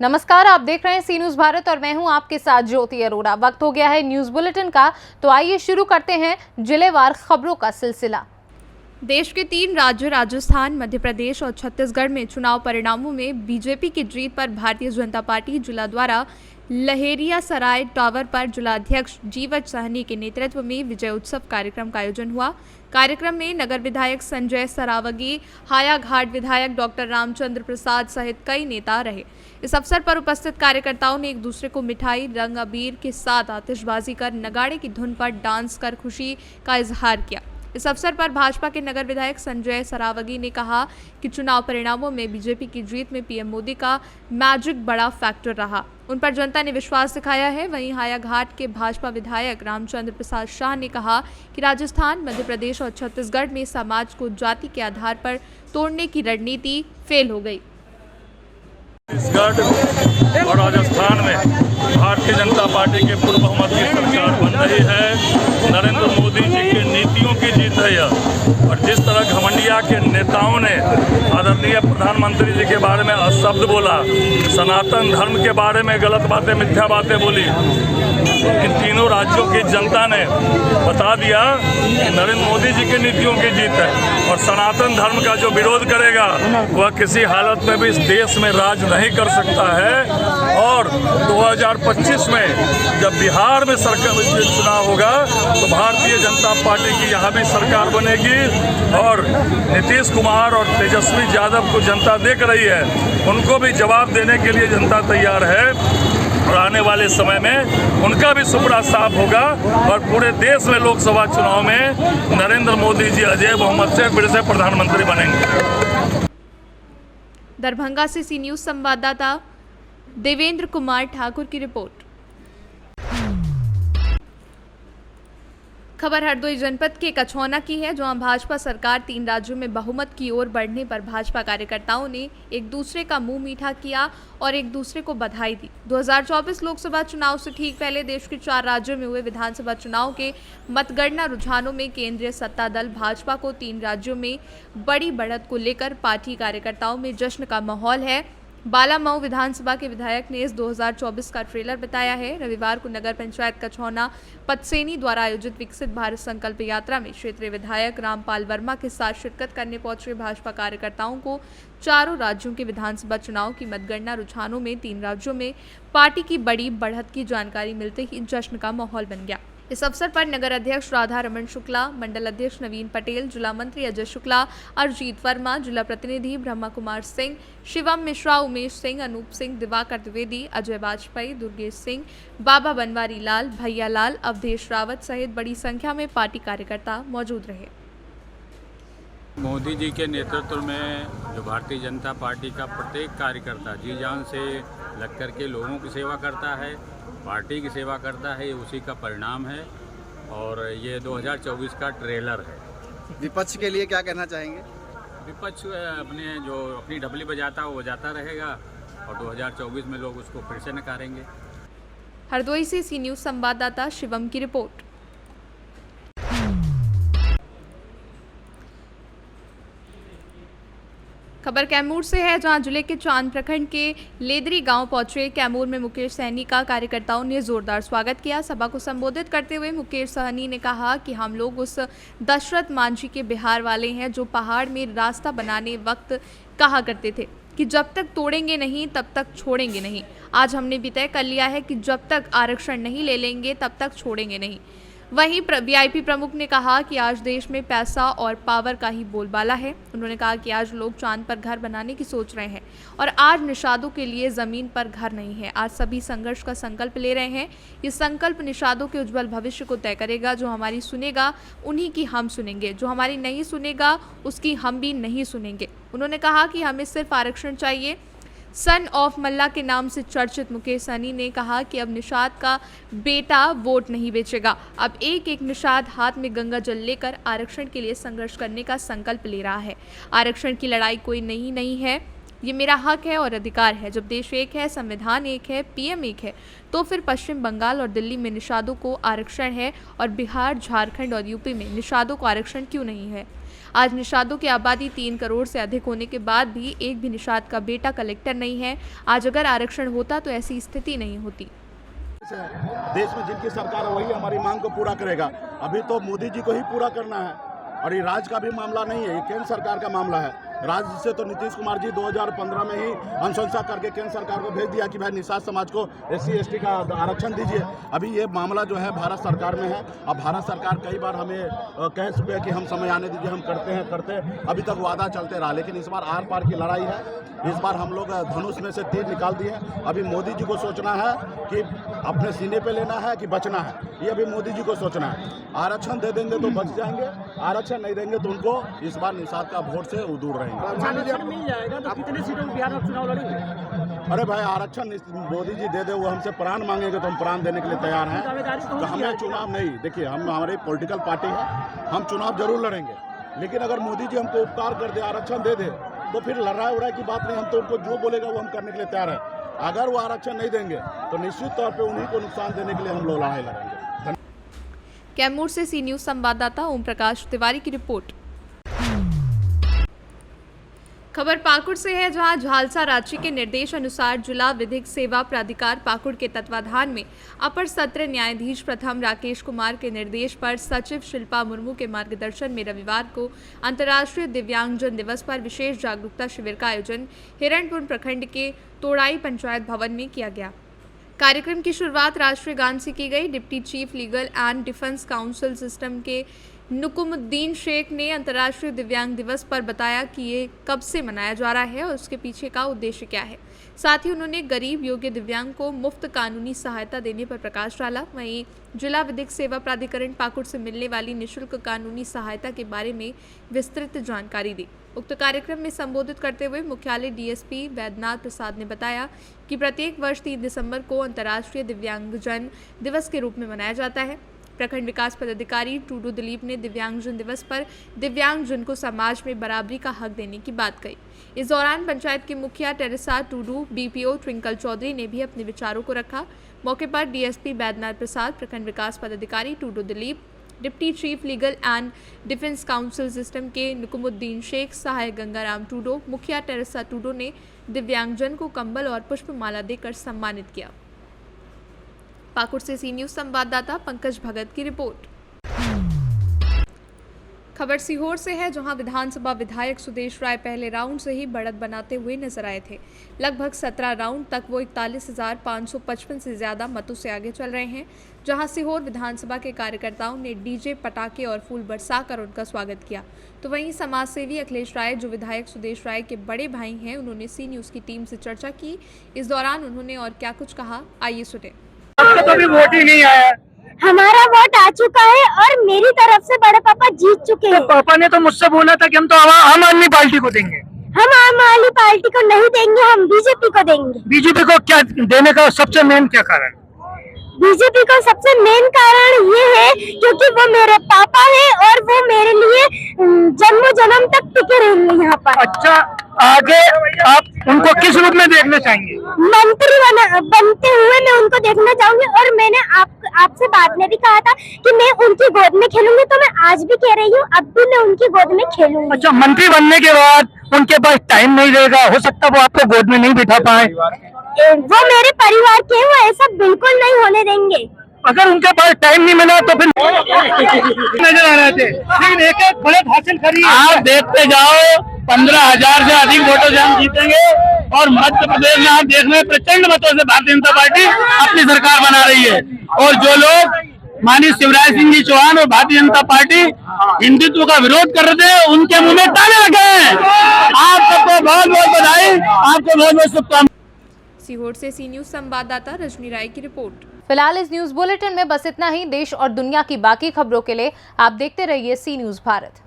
नमस्कार, आप देख रहे हैं सी न्यूज भारत और मैं हूं आपके साथ ज्योति अरोड़ा। वक्त हो गया है न्यूज बुलेटिन का, तो आइए शुरू करते हैं जिलेवार खबरों का सिलसिला। देश के 3 राज्यों राजस्थान, मध्य प्रदेश और छत्तीसगढ़ में चुनाव परिणामों में बीजेपी की जीत पर भारतीय जनता पार्टी जिला द्वारा लहेरिया सराय टावर पर जिलाध्यक्ष जीवच सहनी के नेतृत्व में विजय उत्सव कार्यक्रम का आयोजन हुआ। कार्यक्रम में नगर विधायक संजय सरावगी, हायाघाट विधायक डॉक्टर रामचंद्र प्रसाद सहित कई नेता रहे। इस अवसर पर उपस्थित कार्यकर्ताओं ने एक दूसरे को मिठाई, रंग अबीर के साथ आतिशबाजी कर नगाड़े की धुन पर डांस कर खुशी का इजहार किया। इस अवसर पर भाजपा के नगर विधायक संजय सरावगी ने कहा कि चुनाव परिणामों में बीजेपी की जीत में पीएम मोदी का मैजिक बड़ा फैक्टर रहा। उन पर जनता ने विश्वास दिखाया है। वहीं हायाघाट के भाजपा विधायक रामचंद्र प्रसाद शाह ने कहा कि राजस्थान, मध्य प्रदेश और छत्तीसगढ़ में समाज को जाति के आधार पर तोड़ने की रणनीति फेल हो गई। छत्तीसगढ़ और राजस्थान में भारतीय जनता पार्टी के पूर्ण बहुमत की सरकार बन रही है। नरेंद्र मोदी जी की नीतियों की जीत है यह। और जिस तरह घमंडिया के नेताओं ने आदरणीय प्रधानमंत्री जी के बारे में अशब्द बोला, सनातन धर्म के बारे में गलत बातें, मिथ्या बातें बोली, इन तीनों राज्यों की जनता ने बता दिया कि नरेंद्र मोदी जी की नीतियों की जीत है। और सनातन धर्म का जो विरोध करेगा वह किसी हालत में भी इस देश में राज नहीं कर सकता है। और 2025 में जब बिहार में सरकार चुनाव होगा तो भारतीय जनता पार्टी की यहाँ भी सरकार बनेगी। और नीतीश कुमार और तेजस्वी यादव को जनता देख रही है, उनको भी जवाब देने के लिए जनता तैयार है। और आने वाले समय में उनका भी सुपड़ा साफ होगा और पूरे देश में लोकसभा चुनाव में नरेंद्र मोदी जी अजय बहुमत से फिर से प्रधानमंत्री बनेंगे। दरभंगा से सी न्यूज संवाददाता देवेंद्र कुमार ठाकुर की रिपोर्ट। खबर हरदोई जनपद के कछौना की है, जहां भाजपा सरकार 3 राज्यों में बहुमत की ओर बढ़ने पर भाजपा कार्यकर्ताओं ने एक दूसरे का मुंह मीठा किया और एक दूसरे को बधाई दी। 2024 लोकसभा चुनाव से ठीक पहले देश के 4 राज्यों में हुए विधानसभा चुनाव के मतगणना रुझानों में केंद्रीय सत्ता दल भाजपा को 3 राज्यों में बड़ी बढ़त को लेकर पार्टी कार्यकर्ताओं में जश्न का माहौल है। बालामऊ विधानसभा के विधायक ने इस 2024 का ट्रेलर बताया है। रविवार को नगर पंचायत कछौना पतसेनी द्वारा आयोजित विकसित भारत संकल्प यात्रा में क्षेत्रीय विधायक रामपाल वर्मा के साथ शिरकत करने पहुंचे भाजपा कार्यकर्ताओं को चारों राज्यों के विधानसभा चुनाव की मतगणना रुझानों में 3 राज्यों में पार्टी की बड़ी बढ़त की जानकारी मिलते ही जश्न का माहौल बन गया। इस अवसर पर नगर अध्यक्ष राधा रमन शुक्ला, मंडल अध्यक्ष नवीन पटेल, जिला मंत्री अजय शुक्ला, अरजीत वर्मा, जिला प्रतिनिधि ब्रह्मा कुमार सिंह, शिवम मिश्रा, उमेश सिंह, अनूप सिंह, दिवाकर द्विवेदी, अजय वाजपेयी, दुर्गेश सिंह, बाबा बनवारी लाल, भैया लाल, अवधेश रावत सहित बड़ी संख्या में पार्टी कार्यकर्ता मौजूद रहे। मोदी जी के नेतृत्व में जो भारतीय जनता पार्टी का प्रत्येक कार्यकर्ता जी जान से लग कर के लोगों की सेवा करता है, पार्टी की सेवा करता है, ये उसी का परिणाम है। और ये 2024 का ट्रेलर है। विपक्ष के लिए क्या कहना चाहेंगे? विपक्ष अपनी डबली बजाता वो बजाता रहेगा और 2024 में लोग उसको फिर से नकारेंगे। हरदोई से सी न्यूज संवाददाता शिवम की रिपोर्ट। खबर कैमूर से है, जहां जिले के चांद प्रखंड के लेदरी गांव पहुंचे कैमूर में मुकेश सहनी का कार्यकर्ताओं ने जोरदार स्वागत किया। सभा को संबोधित करते हुए मुकेश सहनी ने कहा कि हम लोग उस दशरथ मांझी के बिहार वाले हैं जो पहाड़ में रास्ता बनाने वक्त कहा करते थे कि जब तक तोड़ेंगे नहीं तब तक छोड़ेंगे नहीं। आज हमने भी तय कर लिया है कि जब तक आरक्षण नहीं ले लेंगे तब तक छोड़ेंगे नहीं। वहीं वीआईपी प्रमुख ने कहा कि आज देश में पैसा और पावर का ही बोलबाला है। उन्होंने कहा कि आज लोग चांद पर घर बनाने की सोच रहे हैं और आज निषादों के लिए जमीन पर घर नहीं है। आज सभी संघर्ष का संकल्प ले रहे हैं। ये संकल्प निषादों के उज्जवल भविष्य को तय करेगा। जो हमारी सुनेगा उन्हीं की हम सुनेंगे, जो हमारी नहीं सुनेगा उसकी हम भी नहीं सुनेंगे। उन्होंने कहा कि हमें सिर्फ आरक्षण चाहिए। सन ऑफ मल्ला के नाम से चर्चित मुकेश सहनी ने कहा कि अब निषाद का बेटा वोट नहीं बेचेगा। अब एक एक निषाद हाथ में गंगा जल लेकर आरक्षण के लिए संघर्ष करने का संकल्प ले रहा है। आरक्षण की लड़ाई कोई नहीं है, ये मेरा हक है और अधिकार है। जब देश एक है, संविधान एक है, पीएम एक है, तो फिर पश्चिम बंगाल और दिल्ली में निषादों को आरक्षण है और बिहार, झारखंड और यूपी में निषादों को आरक्षण क्यों नहीं है? आज निषादों की आबादी 3 करोड़ से अधिक होने के बाद भी एक भी निषाद का बेटा कलेक्टर नहीं है। आज अगर आरक्षण होता तो ऐसी स्थिति नहीं होती। देश में जिनकी सरकार है वही हमारी मांग को पूरा करेगा। अभी तो मोदी जी को ही पूरा करना है और ये राज्य का भी मामला नहीं है, ये केंद्र सरकार का मामला है। राज्य से तो नीतीश कुमार जी 2015 में ही अनुशंसा करके केंद्र सरकार को भेज दिया कि भाई निषाद समाज को SC ST का आरक्षण दीजिए। अभी ये मामला जो है भारत सरकार में है। अब भारत सरकार कई बार हमें कह चुके हैं कि हम समय आने दीजिए, हम करते हैं, अभी तक वादा चलते रहा। लेकिन इस बार आर पार की लड़ाई है। इस बार हम लोग धनुष में से तीर निकाल दिए। अभी मोदी जी को सोचना है कि अपने सीने पे लेना है कि बचना है, ये अभी मोदी जी को सोचना है। आरक्षण दे देंगे तो बच जाएंगे, आरक्षण नहीं देंगे तो उनको इस बार निषाद का वोट से वो दूर रहेंगे। आरक्षण मिल जाएगा तो कितने सीटों में बिहार में चुनाव लड़ेंगे? अरे भाई आरक्षण मोदी जी दे दे, वो हमसे प्राण मांगेंगे तो हम प्राण देने के लिए तैयार हैं। तो हमें चुनाव नहीं, देखिए हम हमारी पॉलिटिकल पार्टी है, हम चुनाव जरूर लड़ेंगे। लेकिन अगर मोदी जी हमको उपकार कर दे, आरक्षण दे दे, तो फिर लड़ाई उड़ाई की बात नहीं। हम तो उनको जो बोलेगा वो हम करने के लिए तैयार है। अगर वो आरक्षण नहीं देंगे तो निश्चित तौर पे उन्हीं को नुकसान देने के लिए हम लोग लड़ाई लड़ेंगे। कैमूर से सी न्यूज संवाददाता ओम प्रकाश तिवारी की रिपोर्ट। खबर पाकुड़ से है, जहां झालसा रांची के निर्देश अनुसार जिला विधिक सेवा प्राधिकार पाकुड़ के तत्वाधान में अपर सत्र न्यायाधीश प्रथम राकेश कुमार के निर्देश पर सचिव शिल्पा मुर्मू के मार्गदर्शन में रविवार को अंतर्राष्ट्रीय दिव्यांगजन दिवस पर विशेष जागरूकता शिविर का आयोजन हिरणपुर प्रखंड के तोड़ाई पंचायत भवन में किया गया। कार्यक्रम की शुरुआत राष्ट्रीय गान से की गई। Deputy chief legal and defence council system के नुकुमुद्दीन शेख ने अंतर्राष्ट्रीय दिव्यांग दिवस पर बताया कि ये कब से मनाया जा रहा है और उसके पीछे का उद्देश्य क्या है। साथ ही उन्होंने गरीब योग्य दिव्यांग को मुफ्त कानूनी सहायता देने पर प्रकाश डाला। वहीं जिला विधिक सेवा प्राधिकरण पाकुड़ से मिलने वाली निःशुल्क कानूनी सहायता के बारे में विस्तृत जानकारी दी। उक्त कार्यक्रम में संबोधित करते हुए मुख्यालय DSP वैद्यनाथ प्रसाद ने बताया कि प्रत्येक वर्ष 3 दिसंबर को अंतर्राष्ट्रीय दिव्यांगजन दिवस के रूप में मनाया जाता है। प्रखंड विकास पदाधिकारी टूडू दिलीप ने दिव्यांगजन दिवस पर दिव्यांगजन को समाज में बराबरी का हक देने की बात कही। इस दौरान पंचायत की मुखिया टेरेसा टूडू, BPO ट्विंकल चौधरी ने भी अपने विचारों को रखा। मौके पर DSP वैद्यनाथ प्रसाद, प्रखंड विकास पदाधिकारी Tudu Dilip, deputy chief legal and defence council system के नुकुमुद्दीन शेख, सहायक गंगाराम टूडो, मुखिया टेरेसा टूडो ने दिव्यांगजन को कंबल और पुष्पमाला देकर सम्मानित किया। पाकुड़ से सी न्यूज संवाददाता पंकज भगत की रिपोर्ट। खबर सीहोर से है, जहां विधानसभा विधायक सुदेश राय पहले राउंड से ही बढ़त बनाते हुए नजर आए थे। लगभग 17 राउंड तक वो 41,555 से ज्यादा मतों से आगे चल रहे हैं। जहां सीहोर विधानसभा के कार्यकर्ताओं ने डीजे, पटाखे और फूल बरसाकर उनका स्वागत किया। तो वहीं समाजसेवी अखिलेश राय, जो विधायक सुदेश राय के बड़े भाई हैं, उन्होंने सी न्यूज की टीम से चर्चा की। इस दौरान उन्होंने और क्या कुछ कहा, आइए सुने। तो भी वोट ही नहीं आया। हमारा वोट आ चुका है और मेरी तरफ से बड़े पापा जीत चुके हैं। तो पापा ने तो मुझसे बोला था कि हम तो आम आदमी पार्टी को देंगे। हम आम आदमी पार्टी को नहीं देंगे, हम बीजेपी को देंगे। बीजेपी को क्या देने का सबसे मेन क्या कारण? बीजेपी को सबसे मेन कारण ये है क्योंकि वो मेरे पापा है और वो मेरे लिए जन्म जन्म तक टिके रहेंगे यहाँ पर। अच्छा, आगे आप उनको किस रूप में देखना चाहेंगे? मंत्री बनते हुए मैं उनको देखना चाहूंगी। और मैंने आपसे बाद में भी कहा था कि मैं उनकी गोद में खेलूंगी, तो मैं आज भी कह रही हूँ, अब भी मैं उनकी गोद में खेलूंगी। अच्छा, मंत्री बनने के बाद उनके पास टाइम नहीं रहेगा, हो सकता है वो आपको गोद में नहीं बिठा पाए। वो मेरे परिवार के, वो ऐसा बिल्कुल नहीं होने देंगे। अगर उनके पास टाइम नहीं मिला तो फिर नजर आ रहे थे, लेकिन एक बढ़त हासिल करी। आप देखते जाओ, 15,000 से अधिक वोटों से हम जीतेंगे और मध्य प्रदेश में आप देख रहे हैं प्रचंड मतों से भारतीय जनता पार्टी अपनी सरकार बना रही है। और जो लोग माननीय शिवराज सिंह जी चौहान और भारतीय जनता पार्टी हिंदुत्व का विरोध कर रहे थे, उनके मुंह में ताले लगे हैं। आप सबको बहुत बहुत बधाई, आपको बहुत बहुत शुभकामनाएं। सीहोर से सी न्यूज संवाददाता रजनी राय की रिपोर्ट। फिलहाल इस न्यूज बुलेटिन में बस इतना ही। देश और दुनिया की बाकी खबरों के लिए आप देखते रहिए सी न्यूज भारत।